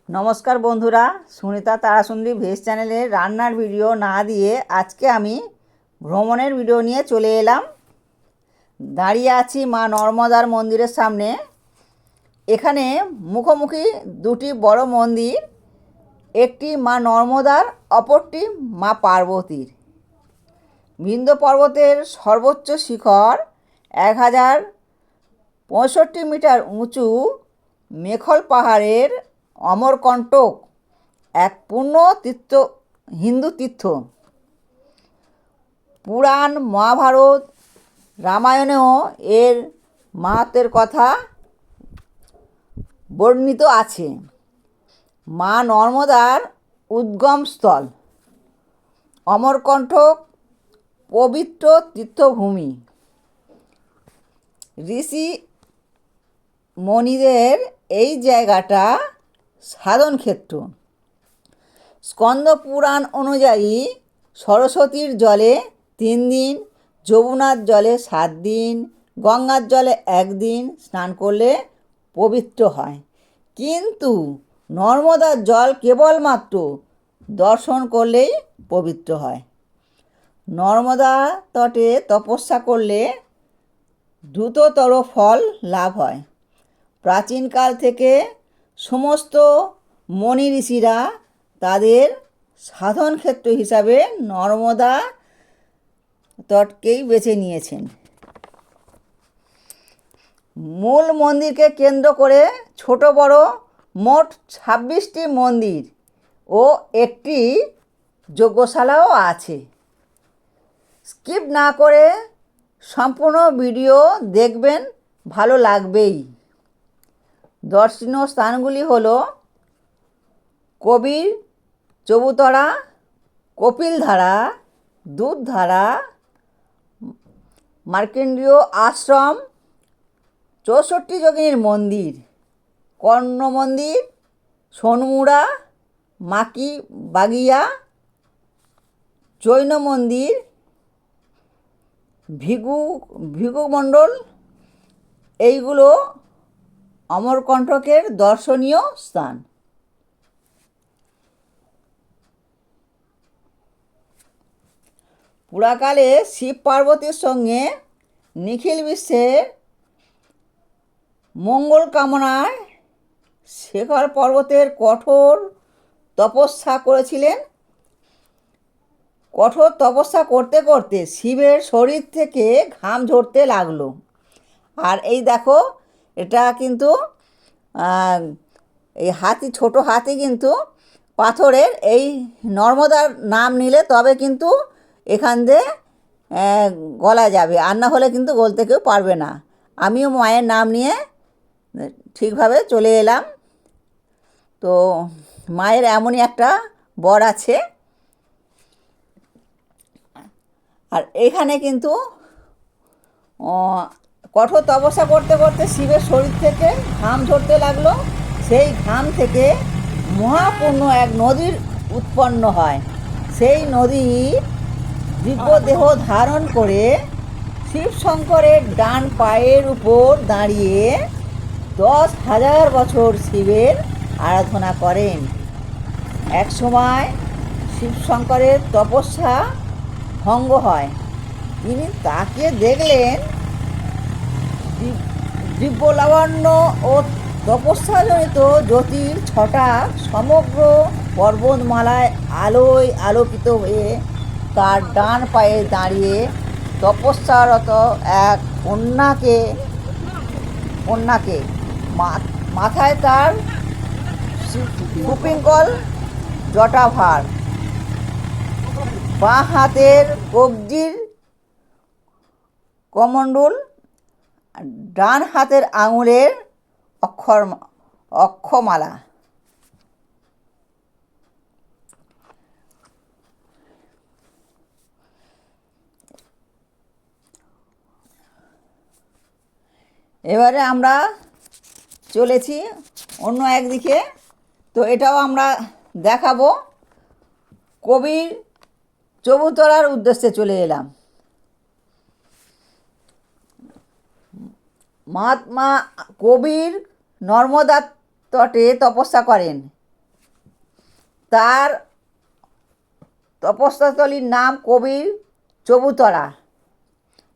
নমস্কার বন্ধুরা, সুনিতা তারাসুন্দরী ভেজ চ্যানেলে রান্নার ভিডিও না দিয়ে আজকে আমি ভ্রমণের ভিডিও নিয়ে চলে এলাম। দাঁড়িয়ে আছি মা নর্মদার মন্দিরের সামনে। এখানে মুখোমুখি দুটি বড় মন্দির, একটি মা নর্মদার, অপরটি মা পার্বতীর। বিন্ধ্য পর্বতের সর্বোচ্চ শিখর 1065 মিটার উঁচু মেখল পাহাড়ের অমরকণ্টক এক পূর্ণ তীর্থ, হিন্দু তীর্থ। পুরাণ, মহাভারত, রামায়ণেও এর মাহাত্ম্যের কথা বর্ণিত আছে। মা নর্মদার উদ্গমস্থল অমরকণ্টক পবিত্র তীর্থভূমি। ঋষি মণিদের এই জায়গাটা সাধনক্ষেত্র। স্কন্দ পুরাণ অনুযায়ী সরস্বতীর জলে 3 দিন, যমুনার জলে 7 দিন, গঙ্গার জলে 1 দিন স্নান করলে পবিত্র হয়, কিন্তু নর্মদার জল কেবলমাত্র দর্শন করলেই পবিত্র হয়। নর্মদা তটে তপস্যা করলে দ্রুততর ফল লাভ হয়। প্রাচীনকাল থেকে সমস্ত মনি ঋষিরা তাদের সাধনক্ষেত্র হিসাবে নর্মদা তটকেই বেছে নিয়েছেন। মূল মন্দিরকে কেন্দ্র করে ছোট বড় মোট 26টি মন্দির ও একটি যজ্ঞশালাও আছে। স্কিপ না করে সম্পূর্ণ ভিডিও দেখবেন, ভালো লাগবেই। দর্শনীয় স্থানগুলি হলো কবির চবুতরা, কপিলধারা, দুধধারা, মার্কেন্ডীয় আশ্রম, 64 যোগিনীর মন্দির, কর্ণ মন্দির, সোনমুড়া, মাকি বাগিয়া, জৈন মন্দির, ভিগু মণ্ডল। এইগুলো অমরকণ্টকের দর্শনীয় স্থান। পুরাকালে শিব পার্বতীর সঙ্গে নিখিল বিশ্বের মঙ্গল কামনায় শেখর পর্বতের কঠোর তপস্যা করেছিলেন। কঠোর তপস্যা করতে করতে শিবের শরীর থেকে ঘাম ঝরতে লাগলো। আর এই দেখো, এটা কিন্তু এই হাতি, ছোট হাতি কিন্তু পাথরের। এই নর্মদার নাম নিলে তবে কিন্তু এখান দিয়ে গলা যাবে, আর না হলে কিন্তু গলতে কেউ পারবে না। আমিও মায়ের নাম নিয়ে ঠিকভাবে চলে এলাম। তো মায়ের এমনই একটা বর আছে। আর এখানে কিন্তু কঠোর তপস্যা করতে করতে শিবের শরীর থেকে ঘাম ঝরতে লাগলো। সেই ঘাম থেকে মহাপূর্ণ এক নদীর উৎপন্ন হয়। সেই নদী দিব্য দেহ ধারণ করে শিব শঙ্করের ডান পায়ের উপর দাঁড়িয়ে 10,000 বছর শিবের আরাধনা করেন। এক সময় শিব শঙ্করের তপস্যা ভঙ্গ হয়। তিনি তাকে দেখলেন। দিব্য লাবণ্য ও তপস্যাজনিত জ্যোতির ছটাক সমগ্র পর্বতমালায় আলোয় আলোকিত হয়ে তার ডান পায়ে দাঁড়িয়ে তপস্যারত এক কন্যাকে মাথায় তার সুপিঙ্কল জটাভার, বাঁ হাতের কবজির কমণ্ডল, ডান হাতের আঙুলের অক্ষমালা। এবারে আমরা চলেছি অন্য একদিকে। তো এটাও আমরা দেখাবো। কবির চবুতরার উদ্দেশ্যে চলে এলাম। মহাত্মা কবির নর্মদা তটে তপস্যা করেন। তার তপস্যাস্থলীর নাম কবির চবুতরা।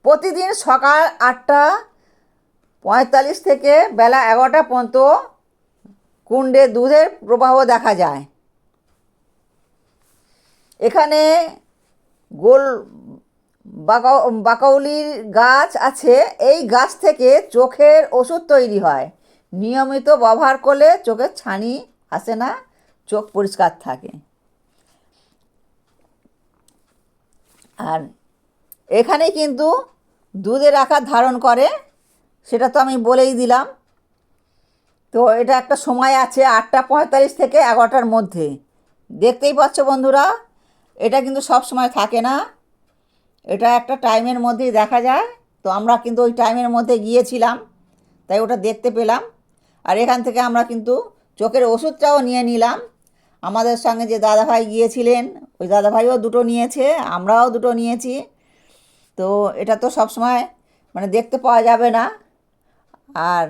প্রতিদিন সকাল 8:45 থেকে বেলা 11টা পর্যন্ত কুণ্ডে দুধের প্রবাহ দেখা যায়। এখানে গোল বাকাউলির গাছ আছে। এই গাছ থেকে চোখের ওষুধ তৈরি হয়। নিয়মিত ব্যবহার করলে চোখের ছানি আসে না, চোখ পরিষ্কার থাকে। আর এখানে কিন্তু দুধের আকার ধারণ করে, সেটা তো আমি বলেই দিলাম। তো এটা একটা সময় আছে 8:45 থেকে 11টার মধ্যে। দেখতেই পাচ্ছ বন্ধুরা, এটা কিন্তু সব সময় থাকে না, এটা একটা টাইমের মধ্যেই দেখা যায়। তো আমরা কিন্তু ওই টাইমের মধ্যে গিয়েছিলাম, তাই ওটা দেখতে পেলাম। আর এখান থেকে আমরা কিন্তু চোখের ওষুধটাও নিয়ে নিলাম। আমাদের সঙ্গে যে দাদাভাই গিয়েছিলেন, ওই দাদাভাইও দুটো নিয়েছে, আমরাও দুটো নিয়েছি। তো এটা তো সব সময় মানে দেখতে পাওয়া যাবে না। আর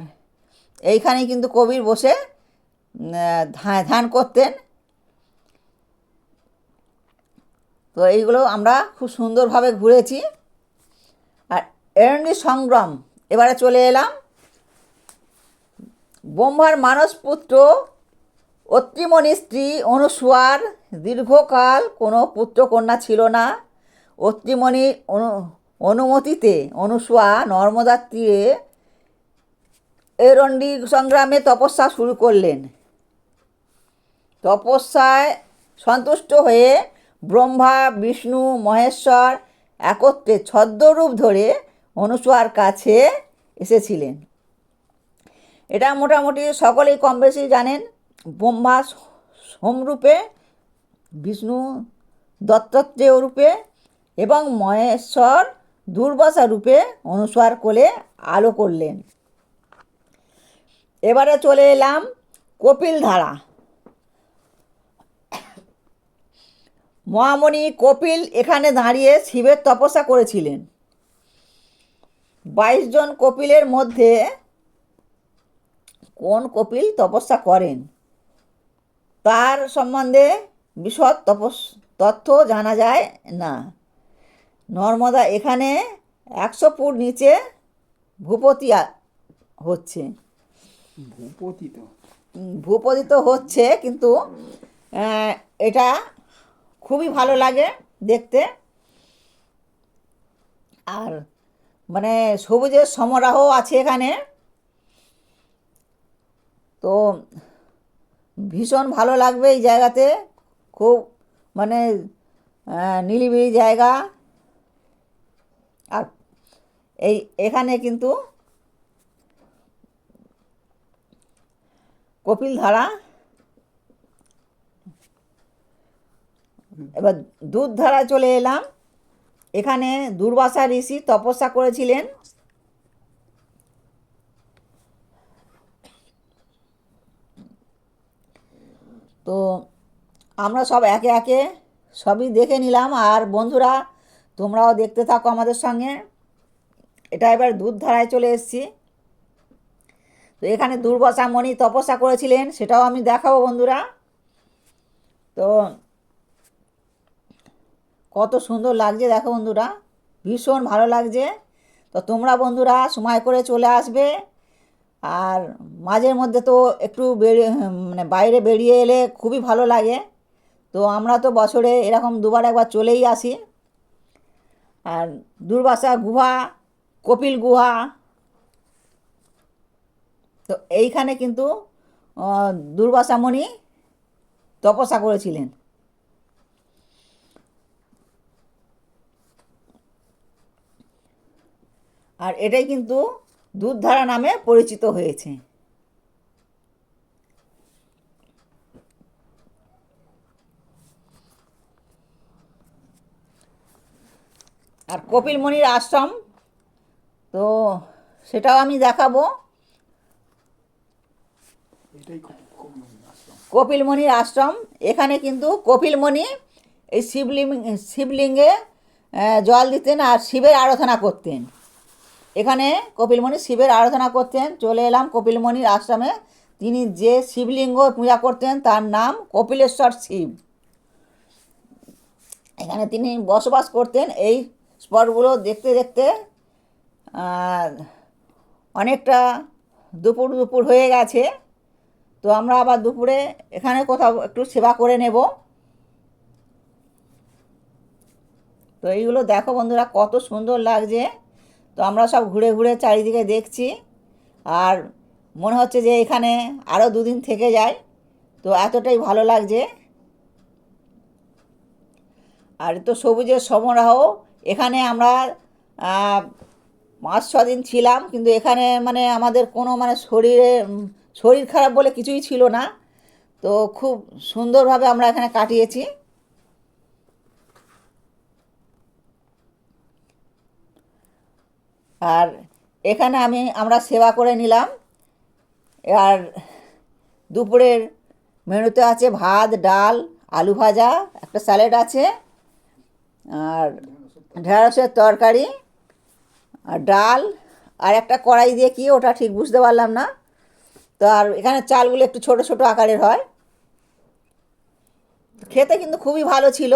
এইখানেই কিন্তু কবির বসে ধ্যান করতেন। তো এইগুলো আমরা খুব সুন্দরভাবে ঘুরেছি। আর এরণ্ডি সংগ্রাম, এবারে চলে এলাম। ব্রহ্মার মানসপুত্র অত্রিমণির স্ত্রী অনুসূয়ার দীর্ঘকাল কোনো পুত্রকন্যা ছিল না। অত্রিমণির অনুমতিতে অনুসূয়া নর্মদার তীরে এরণ্ডি সংগ্রামে তপস্যা শুরু করলেন। তপস্যায় সন্তুষ্ট হয়ে ব্রহ্মা, বিষ্ণু, মহেশ্বর একত্রে ছদ্মরূপ ধরে অনুসূয়ার কাছে এসেছিলেন। এটা মোটামুটি সকলেই কম বেশি জানেন। ব্রহ্মা সোমরূপে, বিষ্ণু দত্তাত্রেয় রূপে এবং মহেশ্বর দুর্বাসা রূপে অনুসূয়ার কোলে আলো করলেন। এবারে চলে এলাম কপিল ধারা। মহামণি কপিল এখানে দাঁড়িয়ে শিবের তপস্যা করেছিলেন। 22 জন কপিলের মধ্যে কোন কপিল তপস্যা করেন তার সম্বন্ধে বিশদ তথ্য জানা যায় না। নর্মদা এখানে 100 ফুট নিচে ভূপতি হচ্ছে, ভূপতিত হচ্ছে, কিন্তু এটা খুবই ভালো লাগে দেখতে। আর মানে সবুজের সমারোহ আছে এখানে, তো ভীষণ ভালো লাগবে এই জায়গাতে। খুব মানে নিরিবিলি জায়গা। আর এখানে কিন্তু কপিল ধারা। এবার দুধ ধারা চলে এলাম। এখানে দুর্বাসা ঋষি তপস্যা করেছিলেন। তো আমরা সব একে একে সবই দেখে নিলাম। আর বন্ধুরা, তোমরাও দেখতে থাকো আমাদের সঙ্গে। এটা এবার দুধ ধারায় চলে এসেছি। তো এখানে দুর্বাসা মুনি তপস্যা করেছিলেন, সেটাও আমি দেখাবো বন্ধুরা। তো কত সুন্দর লাগছে দেখো বন্ধুরা, ভীষণ ভালো লাগছে। তো তোমরা বন্ধুরা সময় করে চলে আসবে। আর মাঝের মধ্যে তো একটু মানে বাইরে বেরিয়ে এলে খুবই ভালো লাগে। তো আমরা তো বছরে এরকম দুবার একবার চলেই আসি। আর দুর্বাসা গুহা, কপিল গুহা, তো এইখানে কিন্তু দুর্বাসা মুনি তপস্যা করেছিলেন। আর এটাই কিন্তু দুধধারা নামে পরিচিত হয়েছে। আর কপিল মুনির আশ্রম, তো সেটাও আমি দেখাবো। কপিল মুনির আশ্রম, এখানে কিন্তু কপিল মুনি এই শিবলিঙ্গে জল দিতেন আর শিবের আরাধনা করতেন। এখানে কপিল মুনি শিবের আরাধনা করতেন। চলে এলাম কপিল মুনির আশ্রমে, তিনি যে শিবলিঙ্গ পূজা করতেন তার নাম কপিলেশ্বর শিব। এখানে তিনি বসবাস করতেন। এই স্পটগুলো দেখতে দেখতে অনেকটা দুপুর দুপুর হয়ে গেছে। তো আমরা আবার দুপুরে এখানে কোথাও একটু সেবা করে নেব। তো এইগুলো দেখো বন্ধুরা, কত সুন্দর লাগছে। তো আমরা সব ঘুরে ঘুরে চারিদিকে দেখছি, আর মনে হচ্ছে যে এখানে আরও দুদিন থেকে যাই। তো এতটাই ভালো লাগছে। আর তো সবুজের সমারোহ। এখানে আমরা 5-6 দিন ছিলাম, কিন্তু এখানে মানে আমাদের কোনো মানে শরীর খারাপ বলে কিছুই ছিল না। তো খুব সুন্দরভাবে আমরা এখানে কাটিয়েছি। আর এখানে আমরা সেবা করে নিলাম। আর দুপুরের মেনুতে আছে ভাত, ডাল, আলু ভাজা, একটা স্যালাড আছে, আর ঢেঁড়সের তরকারি, আর ডাল, আর একটা কড়াই দিয়ে কি ওটা ঠিক বুঝতে পারলাম না। তো আর এখানে চালগুলো একটু ছোট ছোট আকারের হয়। খেতে কিন্তু খুবই ভালো ছিল।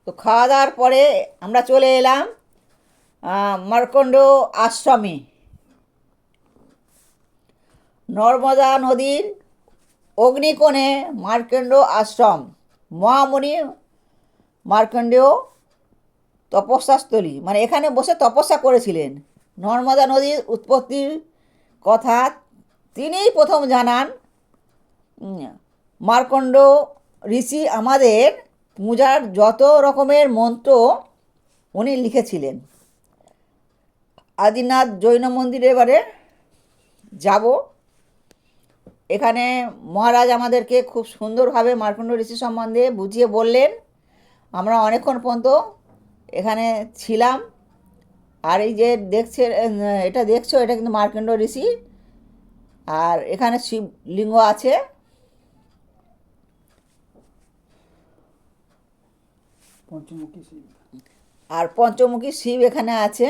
তো খাওয়া দাওয়ার পরে আমরা চলে এলাম মার্কণ্ড আশ্রমে। নর্মদা নদীর অগ্নিকোণে মার্কণ্ড আশ্রম, মহামুনি মার্কণ্ডেয় তপস্যাস্থলী, মানে এখানে বসে তপস্যা করেছিলেন। নর্মদা নদীর উৎপত্তির কথা তিনিই প্রথম জানান। মার্কণ্ড ঋষি আমাদের পূজার যত রকমের মন্ত্র উনি লিখেছিলেন। আদিনাথ জৈন মন্দিরে এবারে যাব। এখানে মহারাজ আমাদেরকে খুব সুন্দরভাবে মার্কণ্ড ঋষি সম্বন্ধে বুঝিয়ে বললেন। আমরা অনেকক্ষণ পর্যন্ত এখানে ছিলাম। আর এই যে এটা দেখছো, এটা কিন্তু মার্কণ্ড ঋষি। আর এখানে শিবলিঙ্গ আছে। আর পঞ্চমুখী শিব এখানে আছে।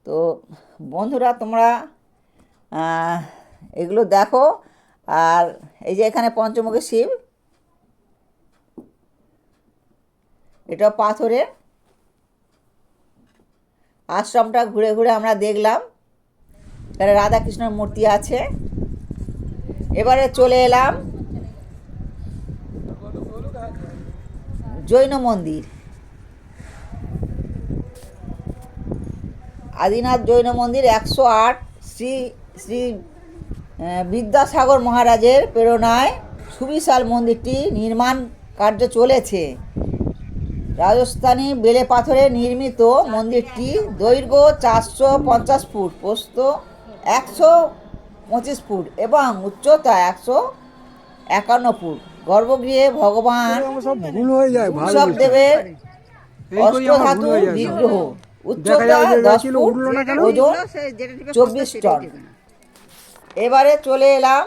তো বন্ধুরা, তোমরা এগুলো দেখো। আর এই যে এখানে পঞ্চমুখী শিব, এটা পাথরের। আশ্রমটা ঘুরে ঘুরে আমরা দেখলাম। এখানে রাধাকৃষ্ণের মূর্তি আছে। এবারে চলে এলাম জৈন মন্দির। আদিনাথ জৈন মন্দির 108 শ্রী শ্রী বিদ্যাসাগর মহারাজের প্রেরণায় সুবিশাল মন্দিরটি নির্মাণ কার্য চলেছে। রাজস্থানী বেলে পাথরে নির্মিত মন্দিরটি দৈর্ঘ্য 450 ফুট, প্রস্থ 125 ফুট এবং উচ্চতা 151 ফুট। গর্ভগৃহে ভগবান ঋষভদেবের অষ্টধাতু বিগ্রহ, উচ্চতা 10 ফুট, ওজন 24 টন। এবারে চলে এলাম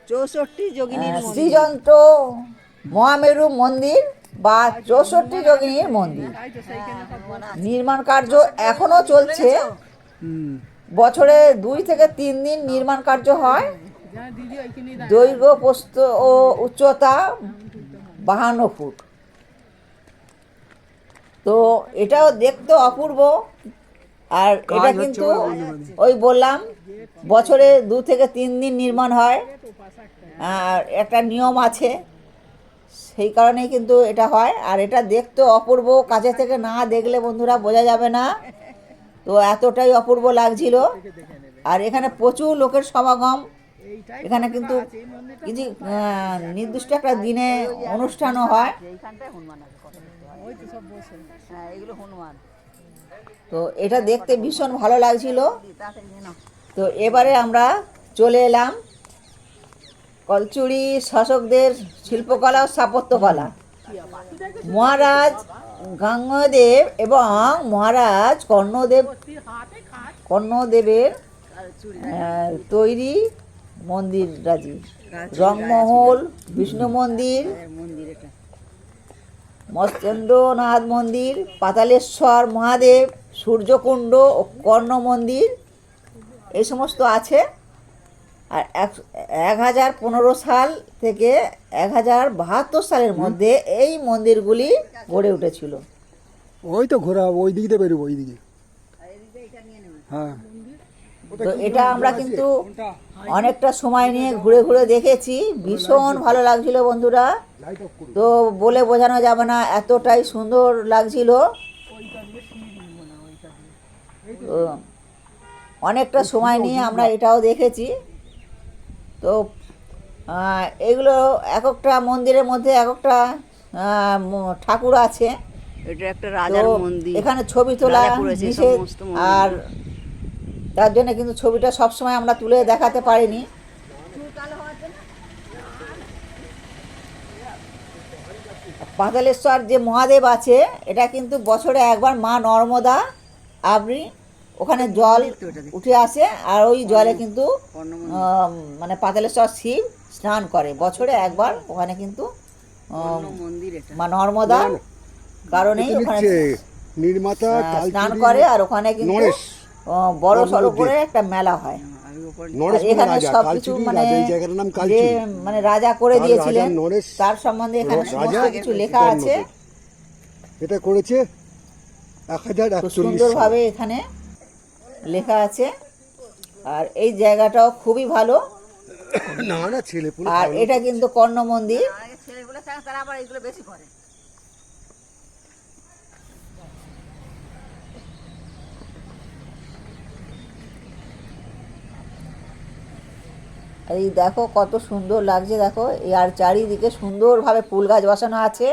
64 যোগিনীর শ্রীযন্ত্র মহামেরু মন্দির বা 64 যোগিনীর মন্দির। নির্মাণ কার্য এখনো চলছে। বছরে 2 থেকে 3 দিন নির্মাণ কার্য হয়। দৈর্ঘ্য, প্রস্থ ও উচ্চতা 52 ফুট। তো এটাও দেখতে অপূর্ব। আর এটা কিন্তু ওই বললাম বছরে 2 থেকে 3 দিন নির্মাণ হয়। আর একটা নিয়ম আছে, সেই কারণেই কিন্তু এটা হয়। আর এটা দেখতে অপূর্ব, কাছে থেকে না দেখলে বন্ধুরা বোঝা যাবে না। তো এতটাই অপূর্ব লাগছিল। আর এখানে প্রচুর লোকের সমাগম। এখানে কিন্তু কিছু নির্দিষ্ট একটা দিনে অনুষ্ঠানও হয়। তো এটা দেখতে ভীষণ ভালো লাগছিল। তো এবারে আমরা চলে এলাম কলচুরি শাসকদের শিল্পকলা ও স্থাপত্যকলা। মহারাজ গাঙ্গদেব এবং মহারাজ কর্ণদেবের তৈরি মন্দিররাজি, রংমহল, বিষ্ণু মন্দির, মৎস্যেন্দ্রনাথ মন্দির, পাতালেশ্বর মহাদেব, সূর্যকুণ্ড ও কর্ণ মন্দির এই সমস্ত আছে। আর 1015 সাল থেকে 1072 সালের মধ্যে এই মন্দিরগুলি গড়ে উঠেছিল। ওই তো ঘোরা ওই দিকে বেরোবো, ওই দিকে। হ্যাঁ, তো এটা আমরা কিন্তু অনেকটা সময় নিয়ে ঘুরে ঘুরে দেখেছি, ভীষণ ভালো লাগছিল বন্ধুরা। তো বলে বোঝানো যাবে না, এতটাই সুন্দর লাগছিল। তো অনেকটা সময় নিয়ে আমরা এটাও দেখেছি। তো এগুলো এক একটা মন্দিরের মধ্যে এক একটা ঠাকুর আছে। এটা একটা রাজার তো মন্দির, এখানে ছবি তোলা রাজা করেছে নিষেধ, সমস্ত মন্দির। আর তার জন্য কিন্তু ছবিটা সবসময় আমরা তুলে দেখাতে পারিনি। পাতালেশ্বর যে মহাদেব আছে, এটা কিন্তু বছরে একবার মা নর্মদা আবরি ওখানে জল উঠে আসে, আর ওই জলে কিন্তু মানে পাতালেশ্বর শিব স্নান করে বছরে একবার। ওখানে কিন্তু মন্দির এটা মা নর্মদা কারণেই ওখানে নির্মাতা স্নান করে, আর ওখানে কিন্তু নরেশ বড় সড়ো করে একটা মেলা হয়। নরেশ আর এখানে রাজা, সবকিছু কালচুরি মানে রাজা, এই জায়গাটার নাম যে কালচুরি। মানে রাজা করে আর দিয়েছিলেন রাজা নরেশ তার সম্বন্ধে এখানে সমস্ত রাজা কিছু লেখা আছে। এটা করেছে খুব 1041 সুন্দরভাবে এখানে লেখা আছে। আর এই জায়গাটাও খুবই ভালো। না না, ছেলে পুলে আর এটা কিন্তু কর্ণ মন্দির। এই দেখো কত সুন্দর লাগছে, দেখো এই আর চারিদিকে সুন্দরভাবে ফুল গাছ বসানো আছে।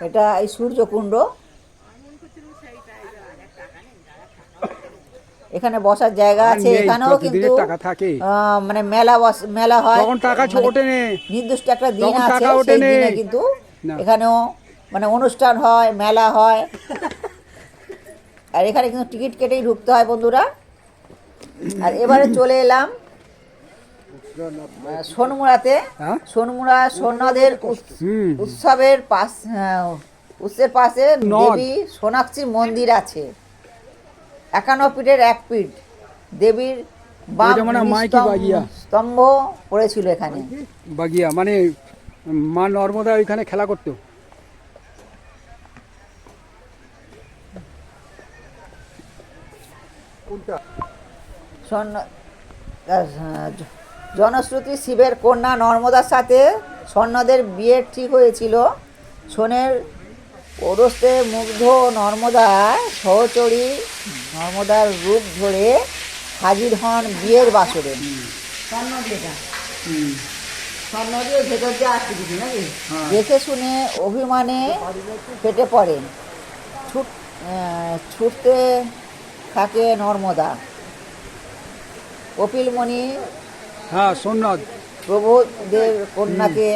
এটা এই সূর্যকুণ্ড, এখানে বসার জায়গা আছে। এখানেও কিন্তু মানে মেলা হয়, নির্দিষ্ট একটা দিন আছে, সেই দিনে কিন্তু এখানেও মানে অনুষ্ঠান হয়, মেলা হয়। আর এখানে কিন্তু টিকিট কেটেই ঢুকতে হয় বন্ধুরা। আর এবারে চলে এলাম সোনমুড়াতে। সোনমুড়া সোনাদের উৎসবের উৎসের পাশে দেবী সোনাক্ষীর মন্দির আছে। 51 পীঠের এক পীঠ, দেবীর স্তম্ভ পড়েছিল এখানে। বাগিয়া মানে মা নর্মদা ওইখানে খেলা করতো। জনশ্রুতি, শিবের কন্যা নর্মদার সাথে স্বর্ণদের বিয়ে ঠিক হয়েছিল। সোনের ওরসে মুগ্ধ নর্মদার সহচরী নর্মদার রূপ ধরে হাজির হন বিয়ের বাসরে। স্বর্ণদের ভেতর দিয়ে আসতে দিদি নাকি দেখে শুনে অভিমানে ফেটে পড়ে, ছুটতে থাকে নর্মদা। কপিলমণি সোমনাথ প্রভুদের কন্যাকে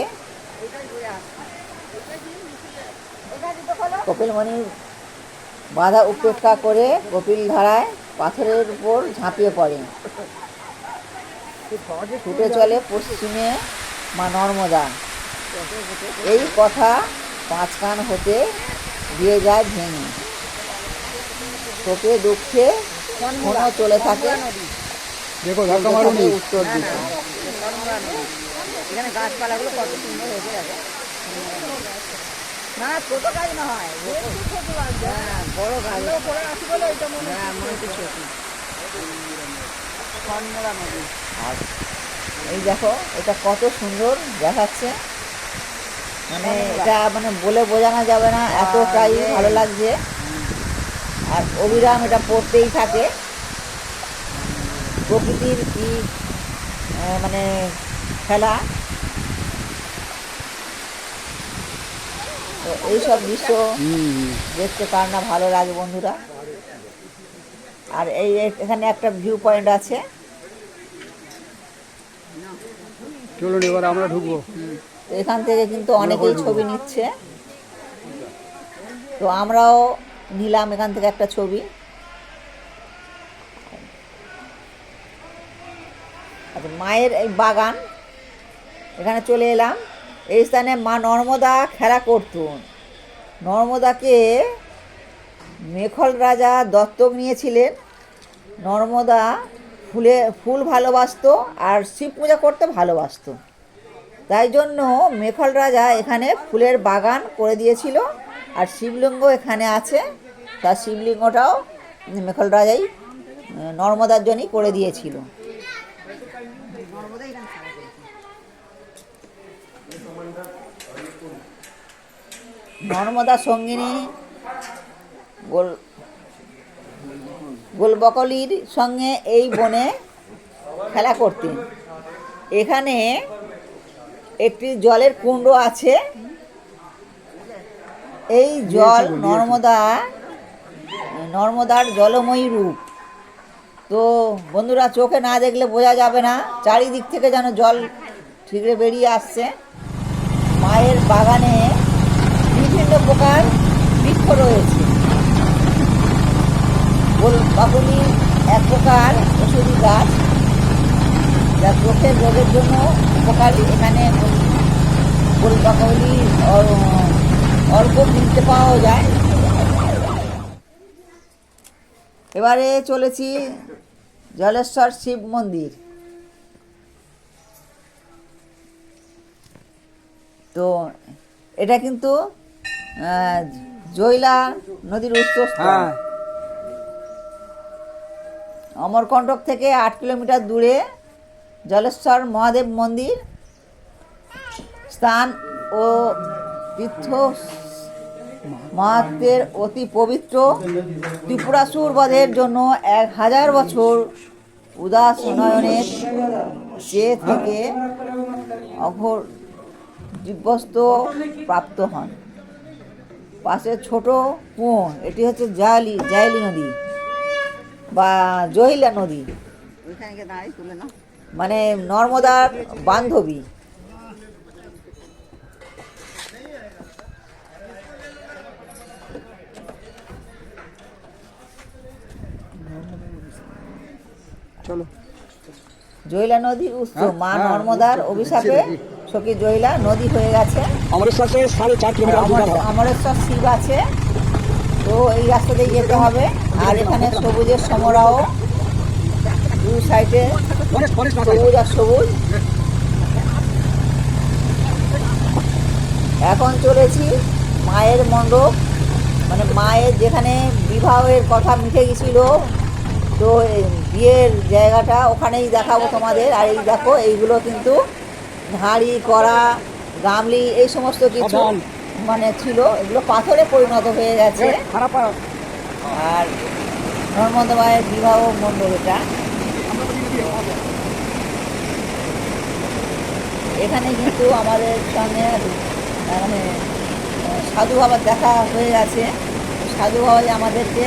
কপিলমণির বাধা উপেক্ষা করে কপিল ধারায় পাথরের উপর ঝাঁপিয়ে পড়ে। ছুটে চলে পশ্চিমে মা নর্মদা। এই কথা 5 কান হতে দিয়ে যায় ভেঙে। শোকে দুঃখে মনে চলে থাকে উত্তর দিকে। এখানে গাছপালাগুলো কত সুন্দর হয়েছে দেখো। না ছোট গাছ না হয়, বড় গাছ। হ্যাঁ, মনে হচ্ছে ছোট। সোনমুড়া নদী। আর এই দেখো এটা কত সুন্দর দেখাচ্ছে, মানে এটা মানে বলে বোঝানো যাবে না, এতটাই ভালো লাগছে। আর অবিরাম এটা পড়তেই থাকে। প্রকৃতির কি মানে খেলা। তো এইসব দৃশ্য দেখতে কার না ভালো লাগে বন্ধুরা। আর এখানে একটা ভিউ পয়েন্ট আছে। চলুন এবার আমরা ঢুকবো। তো এখান থেকে কিন্তু অনেকেই ছবি নিচ্ছে, তো আমরাও নিলাম এখান থেকে একটা ছবি। আচ্ছা, মায়ের এই বাগান, এখানে চলে এলাম। এই স্থানে মা নর্মদা খেলা করতেন। নর্মদাকে মেখল রাজা দত্তক নিয়েছিলেন। নর্মদা ফুল ভালোবাসতো আর শিব পূজা করতে ভালোবাসতো, তাই জন্য মেখল রাজা এখানে ফুলের বাগান করে দিয়েছিল। আর শিবলিঙ্গ এখানে আছে, তার শিবলিঙ্গটাও মেখল রাজাই নর্মদার জন্যই করে দিয়েছিল। নর্মদা সঙ্গিনী গোলবকলির সঙ্গে এই বনে খেলা করতেন। এখানে একটি জলের কুণ্ড আছে। এই জল নর্মদার জলময়ী রূপ। তো বন্ধুরা, চোখে না দেখলে বোঝা যাবে না, চারিদিক থেকে যেন জল ঠিকরে বেরিয়ে আসছে। মায়ের বাগানে বিভিন্ন প্রকার বৃক্ষ রয়েছে। গোলবাকলি এক প্রকার ওষুধি গাছ, যা চোখের রোগের জন্য উপকারী। এখানে গোলবাকলি অল্প কিনতে পাওয়া যায়। এবারে চলেছি জলেশ্বর শিব মন্দির। তো এটা কিন্তু জয়লা নদীর উৎসস্থল। অমরকণ্টক থেকে 8 কিলোমিটার দূরে জলেশ্বর মহাদেব মন্দির স্থান ও তীর্থ মাহাত্ম্যের অতি পবিত্র। ত্রিপুরাসুর বধের জন্য 1000 বছর উদাস নয়নের চেয়ে থেকে অঘোর দিব্যস্ত প্রাপ্ত হন। পাশে ছোট কুয়ো, এটি হচ্ছে জায়লি নদী বা জহিলা নদী, মানে নর্মদার বান্ধবী। চলো। জয়লা নদীর উৎস। মা নর্মদার অভিশাপে সখী জয়লা নদী হয়ে গেছে। অমরেশ্বর থেকে 4.5 কিলোমিটার। অমরেশ্বর শিব আছে, তো এই রাস্তা দিয়ে যেতে হবে। আর এখানে সবুজের সমরাও, দু সাইডে সবুজ আর সবুজ। এখন চলেছি মায়ের মণ্ডপ, মানে মায়ের যেখানে বিবাহের কথা মিটে গেছিল, তো বিয়ের জায়গাটা ওখানেই দেখাবো তোমাদের। আর এই দেখো, এইগুলো কিন্তু হাঁড়ি, কড়া, গামলি এই সমস্ত কিছু মানে ছিল, এগুলো পাথরে পরিণত হয়ে গেছে। আর নর্মদা মায়ের বিবাহ মণ্ডপ এটা। এখানে কিন্তু আমাদের সঙ্গে মানে সাধু বাবার দেখা হয়ে গেছে। সাধু বাবা আমাদেরকে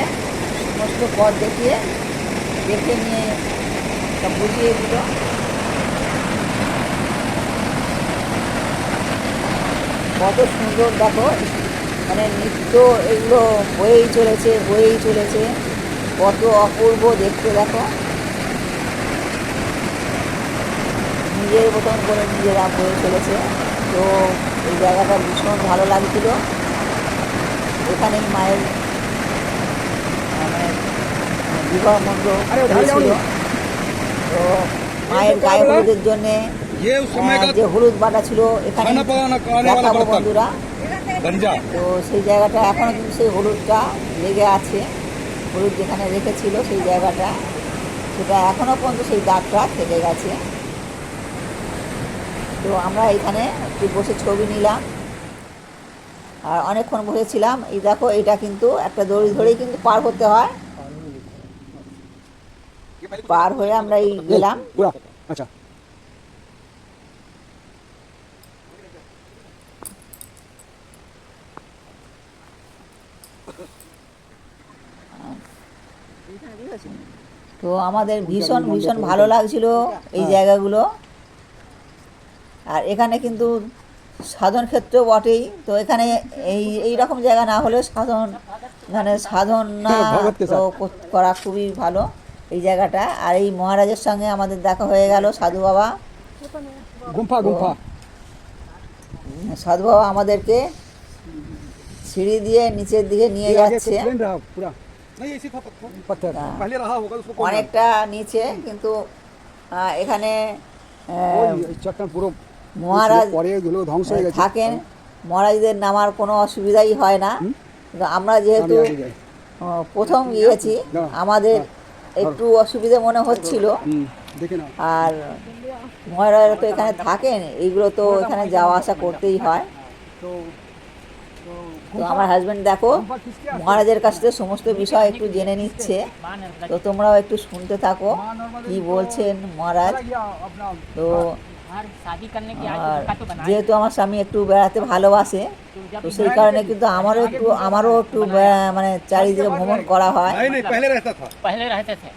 সমস্ত পথ দেখিয়ে দেখে নিয়ে সব বুঝিয়ে দিল। কত সুন্দর দেখো, মানে নৃত্য এগুলো বয়েই চলেছে, কত অপূর্ব দেখতে। দেখো, নিজের মতন করে নিজেরা বয়ে চলেছে। তো এই জায়গাটা ভীষণ ভালো লাগছিল। এখানেই মায়ের মানে বিবাহ মণ্ডপ হয়েছিল। তো মায়ের গায়ে হলুদের জন্যে যে হলুদ বাটা ছিল এখানে দেখাবো বন্ধুরা। তো সেই জায়গাটা এখনো কিন্তু সেই হলুদটা লেগে আছে। হলুদ যেখানে রেখেছিল সেই জায়গাটা, সেটা এখনো পর্যন্ত সেই দাগটা থেকে গেছে। তো আমরা এখানে একটু বসে ছবি নিলাম আর অনেকক্ষণ বসেছিলাম। এই দেখো, এটা কিন্তু একটা দড়ি ধরেই কিন্তু পার হতে হয়। পার হয়ে আমরা এই গেলাম। আচ্ছা, তো আমাদের ভীষণ ভালো লাগছিল এই জায়গাগুলো। আর এখানে কিন্তু সাধন ক্ষেত্র বটেই। তো এখানে এই রকম জায়গা না হলে সাধনা ভগৎকে তো করা খুবই ভালো এই জায়গাটা। আর এই মহারাজের সঙ্গে আমাদের দেখা হয়ে গেল, সাধু বাবা। गुम्फा गुम्फा সাধু বাবা আমাদেরকে সিঁড়ি দিয়ে নিচের দিকে নিয়ে ये आगे যাচ্ছে। प्लेन रहा पूरा नहीं ऐसे था पत्थर पत्थर हाँ। पहले रहा होगा उसको कौन অনেকটা নিচে, কিন্তু এখানে ওই চট্টগ্রাম পুরো মহারাজ পরে এগুলো ধ্বংস হয়ে গেছে। থাকেন। মহারাজদের নামার কোনো অসুবিধাই হয় না। কিন্তু আমরা যেহেতু আমি আগে যাই। প্রথম গিয়েছি, না, আমাদের একটু অসুবিধা মনে হচ্ছিল। দেখে না আর মহারাজরা তো এখানে থাকেন, এইগুলো তো এখানে যাওয়া আসা করতেই হয়। তো তো আমার হাজব্যান্ড দেখো মহারাজের কাছ থেকে সমস্ত বিষয় একটু জেনে নিচ্ছে। তো তোমরাও একটু শুনতে থাকো কি বলছেন মহারাজ। তো আর যেহেতু আমার স্বামী একটু বেড়াতে ভালোবাসে, তো সেই কারণে কিন্তু আমারও একটু মানে চারিদিকে ভ্রমণ করা হয়। नहीं नहीं पहले रहता था पहले रहते थे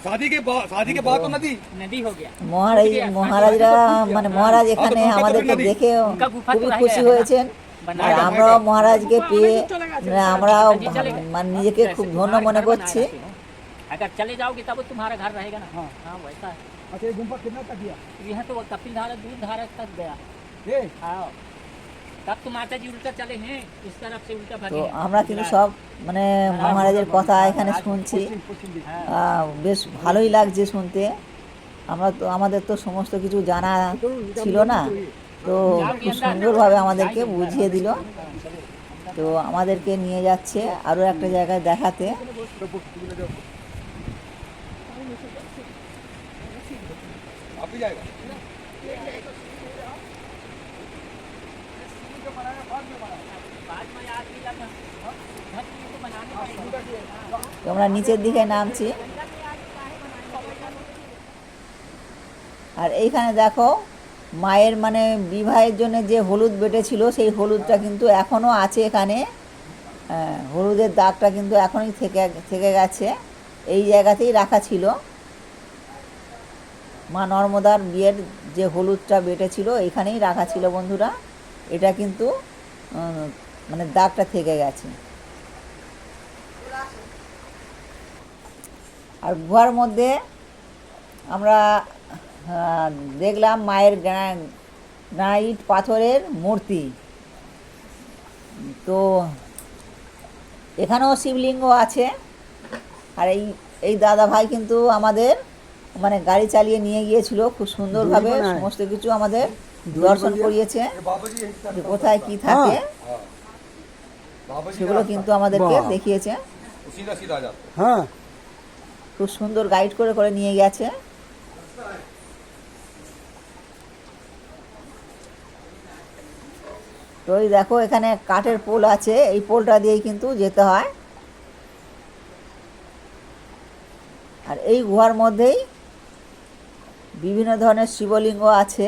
शादी के बाद तो नदी नदी हो गया মহারাজরা মানে মহারাজ এখানে আমাদেরকে দেখে খুবই খুশি হয়েছেন। আর আমরাও মহারাজকে পেয়ে আমরাও মানে নিজেকে খুব ধন্য মনে করছি। अगर चले जाओगे तब तुम्हारा घर रहेगा ना। हाँ। हाँ वैसा है। আচ্ছা এই গুম্ফা कितना तक गया यहाँ तो वो कपिल धारा दूध धारा तक गया। ए हाँ तब तो माता जी उल्टा चले हैं, इस तरफ से उल्टा তো भागे। আমরা কিন্তু সব মানে মহারাজের কথা এখানে শুনছি। বেশ ভালোই লাগছে শুনতে। আমাদের তো সমস্ত কিছু জানা ছিল না, তো খুব সুন্দরভাবে আমাদেরকে বুঝিয়ে দিল। তো আমাদেরকে নিয়ে যাচ্ছে আরও একটা জায়গায় দেখাতে। आप भी जाएगा बाद में आदमी जब घर की तो बनाने पड़ेगा। তো আমরা নিচের দিকে নামছি। আর এইখানে দেখো মায়ের মানে বিবাহের জন্য যে হলুদ বেটেছিল, সেই হলুদটা কিন্তু এখনও আছে এখানে। হলুদের দাগটা কিন্তু এখনই থেকে গেছে। এই জায়গাতেই রাখা ছিল। মা নর্মদার বিয়ের যে হলুদটা বেটেছিল এখানেই রাখা ছিল বন্ধুরা। এটা কিন্তু মানে দাগটা থেকে গেছে। আর গুহার মধ্যে আমরা দেখলাম মায়ের গ্রানাইট পাথরের মূর্তি। তো এখানেও শিবলিঙ্গ আছে। আর এই দাদা ভাই কিন্তু আমাদের মানে গাড়ি চালিয়ে নিয়ে গিয়েছিল, খুব সুন্দরভাবে সমস্ত কিছু আমাদের দর্শন করিয়েছে। बाबा जी যে কোথায় কি থাকে बाबा जी সেগুলো কিন্তু আমাদেরকে বাহ। দেখিয়েছে। सीधा सीधा जाते হ্যাঁ খুব সুন্দর গাইড করে করে নিয়ে গেছে। তো এই দেখো এখানে কাঠের পোল আছে, এই পোলটা দিয়েই কিন্তু যেতে হয়। আর এই গুহার মধ্যেই বিভিন্ন ধরনের শিবলিঙ্গ আছে।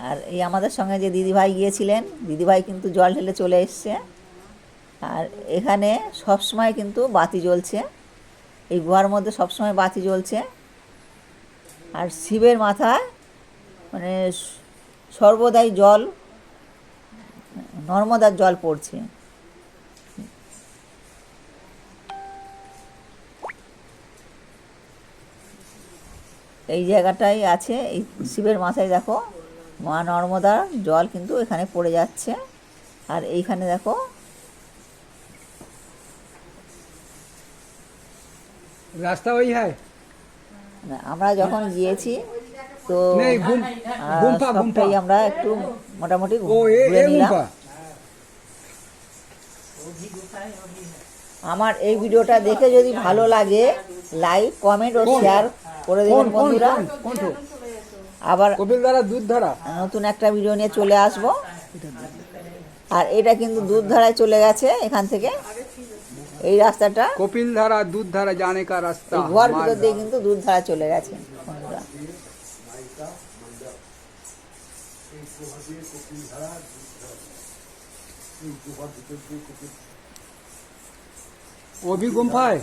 আর এই আমাদের সঙ্গে যে দিদিভাই গিয়েছিলেন, দিদিভাই কিন্তু জল ঢেলে চলে এসছে। আর এখানে সবসময় কিন্তু বাতি জ্বলছে, এই গুহার মধ্যে সবসময় বাতি জ্বলছে। আর শিবের মাথায় মানে সর্বদাই জল, নর্মদার জল পড়ছে। এই জায়গাটাই আছে, এই শিবের মাথায় দেখো মা নর্মদার জল কিন্তু এখানে পড়ে যাচ্ছে। আর এইখানে দেখো রাস্তা ওই হ্যাঁ আমরা যখন গিয়েছি তো নেই গুম্ফা সবটাই আমরা একটু মোটামুটি ও ঘুরে নিলাম। গুম্ফা আমার এই ভিডিওটা দেখে যদি ভালো লাগে লাইক কমেন্ট ও শেয়ার করে দেবেন বন্ধুরা। আবার কপিল ধারা দুধ ধারা নতুন একটা ভিডিও নিয়ে চলে আসব। আর এটা কিন্তু দুধধারায় চলে গেছে এখান থেকে, এই রাস্তাটা কপিল ধারা দুধ ধারা জানে কা রাস্তা এই ঘর ভিতর দিয়ে কিন্তু দুধধারা চলে গেছে বন্ধুরা। वो भी गुम्फा है।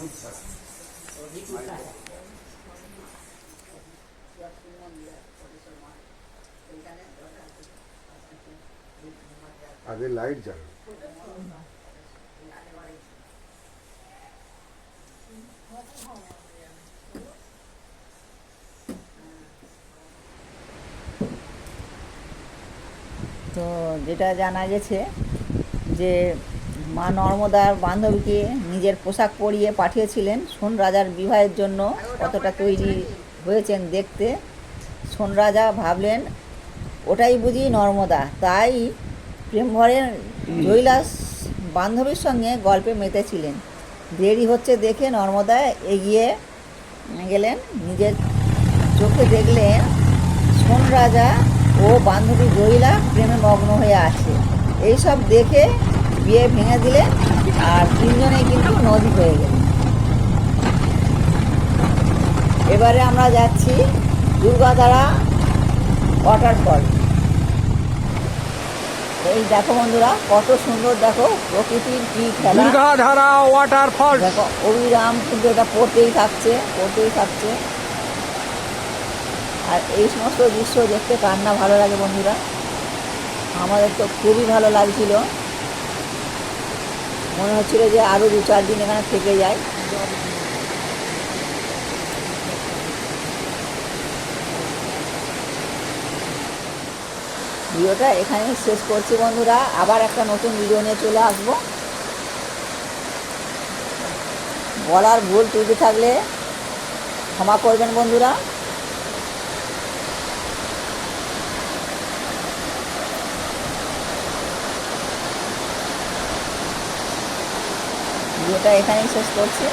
आगे लाइट जल তো যেটা জানা গেছে যে মা নর্মদার বান্ধবীকে নিজের পোশাক পরিয়ে পাঠিয়েছিলেন সোন রাজার বিবাহের জন্য, কতটা তৈরি হয়েছেন দেখতে। সোন রাজা ভাবলেন ওটাই বুঝি নর্মদা, তাই প্রেমভরে কৈলাস বান্ধবীর সঙ্গে গল্পে মেতেছিলেন। দেরি হচ্ছে দেখে নর্মদা এগিয়ে গেলেন, নিজের চোখে দেখলেন সোন রাজা ও বান্ধবী কৈলা প্রেমে মগ্ন হয়ে আছে। এইসব দেখে বিয়ে ভেঙে দিলেন আর তিনজনেই কিন্তু নদী হয়ে গেল। এবারে আমরা যাচ্ছি দুর্গাধারা ওয়াটারফল। এই দেখো বন্ধুরা, কত সুন্দর দেখো, প্রকৃতির কি খেলা। दुर्गाधारा वाटरफॉल। দেখো অবিরাম কিন্তু এটা পড়তেই থাকছে। আর এই সমস্ত দৃশ্য দেখতে কার না ভালো লাগে বন্ধুরা, আমাদের তো খুবই ভালো লাগছিল। মনে হচ্ছিল যে আরও 2-4 দিন এখানে থেকে যাই। ভিডিওটা এখানেই শেষ করছি বন্ধুরা, আবার একটা নতুন ভিডিও নিয়ে চলে আসবো। বলার ভুল ত্রুটি থাকলে ক্ষমা করবেন বন্ধুরা। ভিডিওটা এখানেই শেষ করছি।